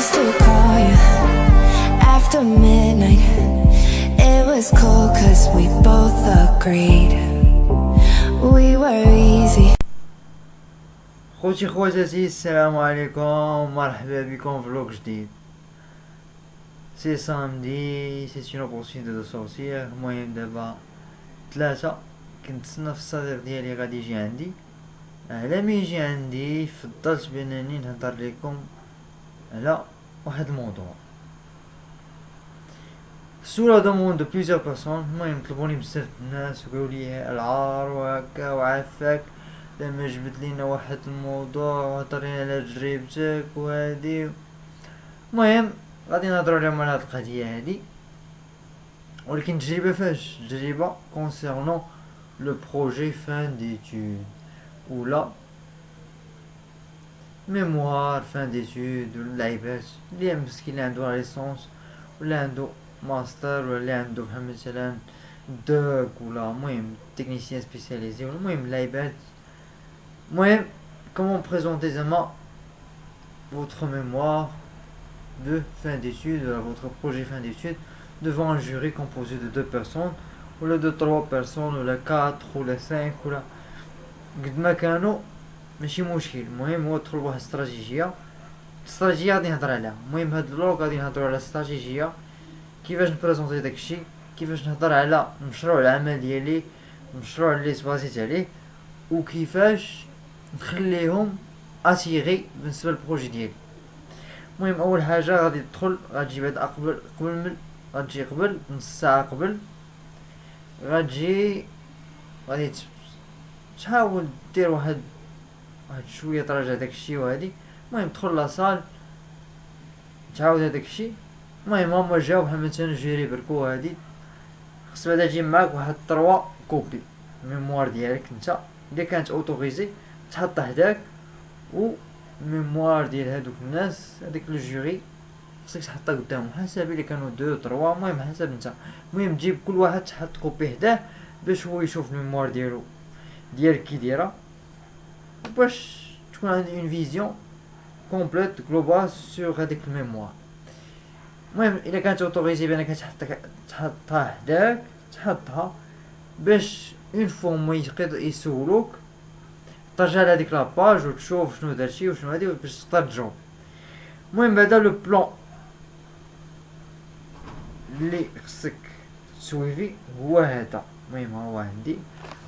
used to call you after midnight. It was cool cause we both agreed we were easy. خوتي خواتاتي السلام عليكم، مرحبا بكم في فلوق جديد. سي سامدي، سي اون اوبورتونيتي دو سورتير. المهم دابا 3 كنتسنى في الصديق ديالي غادي يجي عندي. على ما يجي عندي فضلت بانني نهضر لكم على واحد الموضوع. سورة دومون دو بليزيور بيرسون. المهم طلبوني بزاف الناس وقالوا لي العار وهكا وعافاك لما جبت لينا واحد الموضوع وهضر لينا على تجربتك وهادي. المهم غادي نهضروا اليوم على هاد القضيه هادي، ولكن تجربه فاش تجربه كونسيرنون لو بروجي فان ديتود ولا ميموار فان ديتود ولا لعيبات اللي مسكين اللي عنده ليسونس ولا عنده ماستر ولا اللي عنده بحال مثلا دوك ولا المهم تكنيسيان سبيسياليزي ولا المهم لعيبات. المهم comment présenter زعما votre mémoire de fin d'études, votre projet fin d'études devant un jury composé de 2 personnes ou de 3 personnes ou 4 ou 5 ولا قد ما كانوا ماشي مشكل. المهم هو تدخل بواحد الاستراتيجيه غادي نهضر عليها. المهم هاد الفلوق غادي نهضروا على الاستراتيجيه، كيفاش نبريزونطي داكشي، كيفاش نهضر على مشروع العمل ديالي، المشروع اللي تبازيت عليه، وكيفاش نخليهم اتيغي بالنسبه للبروجي ديالي. المهم اول حاجه غادي تدخل غتجي بعد غتجي قبل نص ساعه قبل غادي تحاول دير واحد شويه تراجع داكشي وهادي. المهم تدخل لاصال تعاود هداك الشيء. المهم هما جاو بحال مثلا جيري بركو هادي، خص بعدا تجي معاك واحد 3 كوبي ميموار ديالك انت اللي كانت اوتوريزي تحط حداك، و ميموار ديال هادوك الناس هذاك لو جوري خصك تحطها قدامهم حسب الا كانوا 2 3. المهم حسب انت. المهم تجيب كل واحد تحط كوبي حداه باش هو يشوف الميموار ديالو ديالك كي دايره، باش تكون عندك اون فيزيون كومبليت جلوبال سور هذيك الميموار. المهم الا كانت اوتوريزي بانك تحطها حداك تحطها باش اون فوا ما يسولوك ترجع لهاديك لاباج وتشوف شنو درتي وشنو هادي باش تقدر تجاوب. المهم بعدا لو بلان اللي خصك تسويفي هو هذا. المهم هو عندي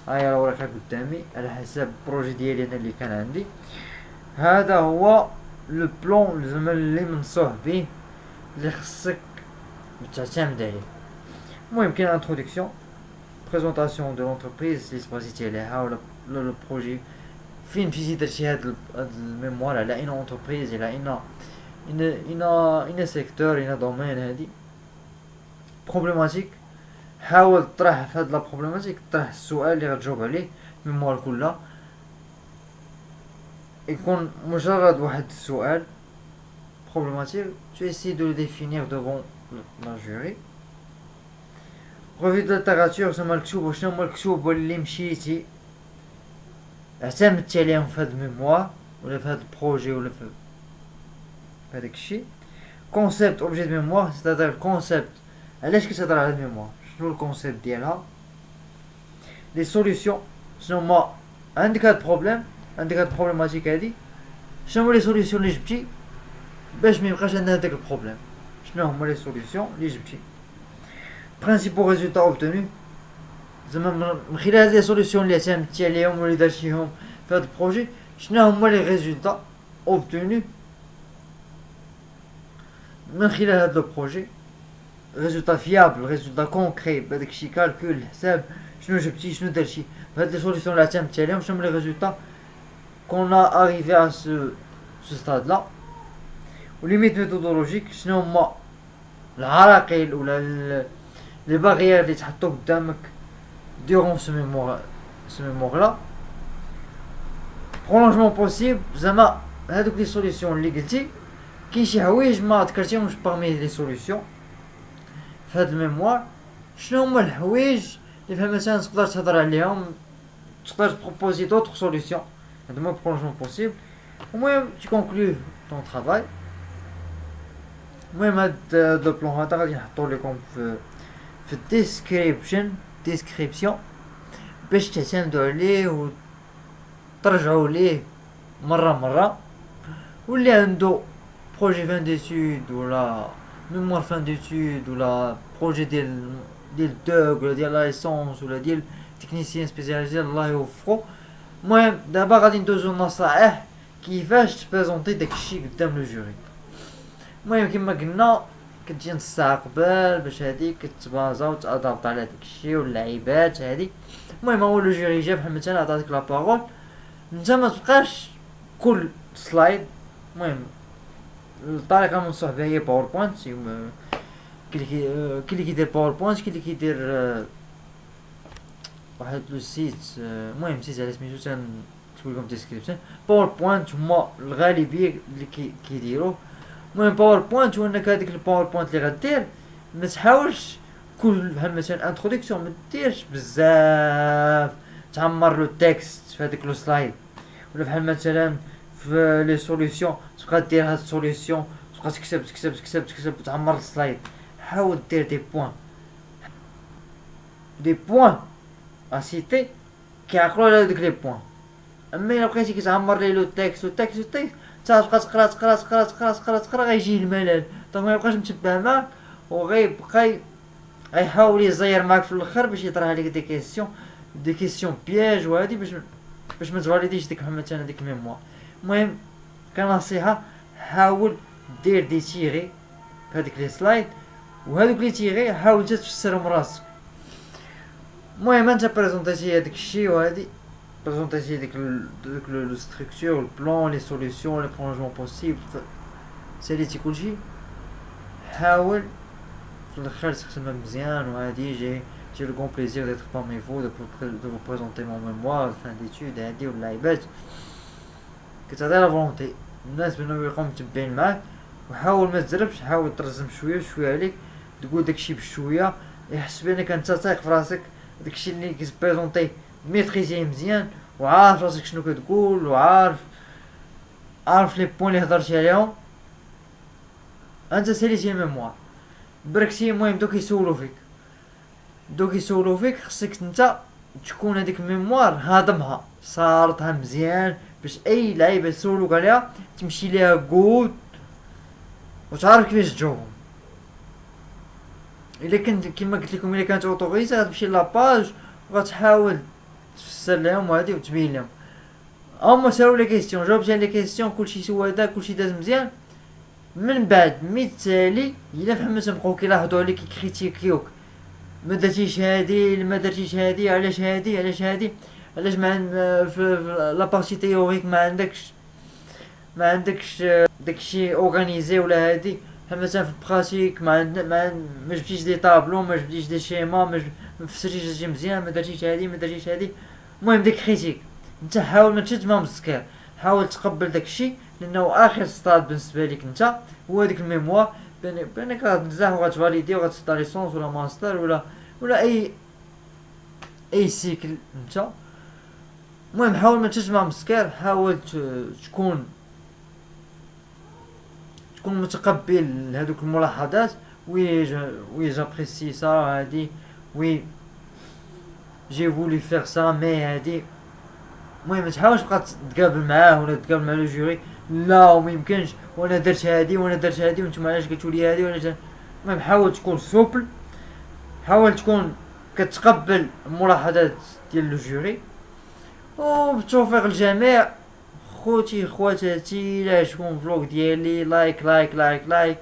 هيا وراك قدامي على حسب البروجي ديالي انا اللي كان عندي. هذا هو لو بلان زعما اللي منصوح به اللي خصك تعتمد عليه. المهم كاين انتروداكسيون، بريزونطاسيون دو لونتربريز اللي تبغيتي عليها ولا لو بروجي فين مشيتي درتي هاد الميموار على ان انتربريز على ان سيكتور ان دومين. هادي بروبليماتيك، حاول تطرح في هاد لا بروبليماتيك طرح السؤال اللي غتجاوب عليه الميموار كلها، يكون مجرد واحد السؤال problématique, tu essaies de le définir devant la jury. Revue de littérature زعما الكتب وشنو هما الكتب اللي مشيتي اعتمدتي عليهم في هاد الميموار ولا في هاد البروجي ولا في هذاك الشيء. كونسيبت اوبجي دو ميموار سيتادير الكونسيبت علاش كتهضر على الميموار، شنو الكونسيبت ديالها. لي سوليوشن شنو هما، عندك هاد البروبليم عندك هاد البروبليماتيك هادي، شنو هما لي سوليوشن اللي جبتي باش ما يبقاش عندنا هذاك البروبليم، شنو هما لي سوليوشن اللي جبتي. برينسيبال ريزولتا اوبتوني زعما من خلال هاد لي سوليوشن اللي اعتمدتي عليهم واللي درتيهم في هاد البروجي، شنو هما لي ريزولتا اوبتوني من خلال هاد لو بروجي. ريزولتا فيابل، ريزولتا كونكري بهداك الشيء كالكول حساب شنو جبتي شنو درتي بهاد لي سوليوشن اللي اعتمدتي عليهم، شنو هما لي ريزولتا كون اريفي ا سو ستاد لا. وليميت ميثودولوجيك شنو هما العراقيل ولا لي باغيير اللي تحطو قدامك ديورون سو ميموار لا. برولونجمون بوسيبل زعما هادوك لي سوليوشن اللي قلتي كاين شي حوايج ما ذكرتيهمش باغمي لي سوليوشن في هاد الميموار، شنو هما الحوايج اللي فهم مثلا تقدر تهضر عليهم، تقدر تبروبوزي دوطخ سوليوشن. هادو هما برولونجمون بوسيبل. المهم tu conclus ton travail المهم هاد لو بلون هذا غادي نحطو لكم في ديسكريبسيون باش تعتمدوا عليه وترجعوا ليه مرة. واللي عنده بروجي فان ديتود ولا ميموار فان ديتود ولا بروجي ديال دوغ ولا ديال لايسونس ولا ديال تكنيسيان سبيسياليزي، الله يوفقو. المهم دابا غادي ندوزو النصائح كيفاش تبريزونتي داكشي قدام لو جوري. المهم كما قلنا كتجي نص ساعه قبل باش هادي كتبازا وتادابط على داكشي واللعيبات هادي. المهم هو لو جوري جا بحال مثلا عطاتك لا بارول، نتا ما تبقاش كل سلايد. المهم الطريقه المنصوح بها هي باوربوينت. كاين اللي كيدير باوربوينت، كاين اللي كيدير واحد لو سيت. المهم سيت على سميتو تنكتب لكم ديسكريبسيون. باوربوينت هما الغالبيه اللي كيديروه. المهم باوربوينت هو انك هذيك الباوربوينت اللي غدير ما تحاولش كل بحال مثلا انتروداكسيون ما ديرش بزاف تعمر له التكست في هذيك لو سلايد، ولا بحال مثلا في لي سوليوشن تبقى دير هاد السوليوشن تبقى تكتب وتعمر السلايد. حاول دير دي بوين اسيتي كيعقلوا على هذوك لي بوين. اما الا بقيتي كتعمر ليه لو التكست تبقى تقرا غيجي الملل، دونك ما يبقاش متبع معاك وغيبقى غيحاول يزير معاك في الاخر باش يطرح عليك دي كيسيون بياج وهادي باش ما تواليديش ديك مثلا ديك الميموار. المهم كنصيحه حاول دير دي تيغي في هذيك لي سلايد، وهذوك لي تيغي حاول تفسرهم راسك. المهم انت بريزونطيتي هذاك الشيء وهادي بريزونطيتي ديك لو ستركتور البلان لي سوليوشن لي برونجمون بوسيبل، ساليتي كلشي. حاول في الاخر تختمها مزيان وهادي j'ai le grand plaisir d'être parmi vous, de vous présenter mon mémoire de fin d'études هادي واللعيبات. كتعطي لا فولونتي الناس بانهم يبقاو متبعين معاك، وحاول ما تزربش، حاول ترزم شويه عليك، تقول داكشي بشويه يحس بانك انت تايق في راسك، داكشي اللي كتبريزونطي ميتريزيه مزيان وعارف راسك شنو كتقول وعارف لي بوين اللي هضرتي عليهم. انت ساليتي الميموار بركتي. المهم دوك يسولو فيك خصك انت تكون هذيك الميموار هاضمها صارتها مزيان باش اي لعيبه يسولوك عليها تمشي ليها كود وتعرف كيفاش تجاوبهم. الا كنت كما قلت لكم الا كانت اوتوريزي غتمشي لاباج وغتحاول تفسر لهم وهادي وتبين لهم. هما ساولوا لي كيسيون جاوبتي على لي كيسيون كلشي سوادا كلشي داز مزيان. من بعد ميتالي الا فهمت مثلا بقاو كيلاحظوا عليك كيكريتيكيوك ما درتيش هادي علاش ما في لابارتي تيوريك ما عندكش داكشي اورغانيزي ولا هادي. مثلا في البراتيك ما جبتيش دي طابلو، ما جبتيش دي شيما، ما فسرتيش هادشي مزيان، ما درتيش هادي. المهم ديك كريتيك انت حاول ما تشد ما مسكر، حاول تقبل داكشي لانه اخر ستاد بالنسبه لك انت هو ديك الميموار. بانك غتنجح وغتفاليدي وغتحط ليسونس ولا ماستر ولا اي سيكل انت. المهم حاول ما تجمع مسكر، حاول تكون متقبل هذوك الملاحظات. وي جابريسي سا هادي، وي جي فولي فيغ سا مي هادي. المهم متحاولش تبقى تقابل معاه ولا تقابل مع لو جوري لا وما يمكنش وانا درت هادي وانتم علاش قلتوا لي هادي ولا. المهم حاول تكون سوبل، حاول تكون كتقبل الملاحظات ديال لو جوري. وبالتوفيق الجميع خوتي خواتاتي. الا عجبكم الفلوق ديالي لايك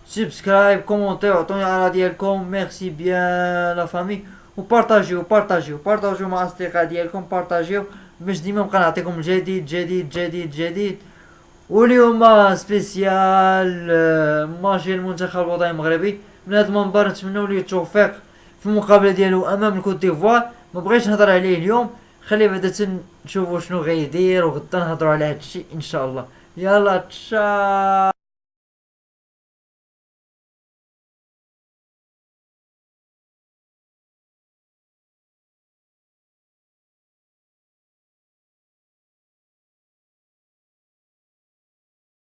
سبسكرايب كومونتي وعطوني الآراء ديالكم. ميرسي بيان لا فامي، وبارطاجيو مع الاصدقاء ديالكم، بارطاجيو باش ديما نبقى نعطيكم جديد. واليوم سبيسيال ماتش المنتخب الوطني المغربي. من هذا المنبر نتمنوا ليه التوفيق في المقابله ديالو امام الكوت ديفوار. ما بغيتش نهضر عليه اليوم، خلي بعدا نشوفوا شنو غيدير وغدا نهضروا على هادشي ان شاء الله. يلا تشا.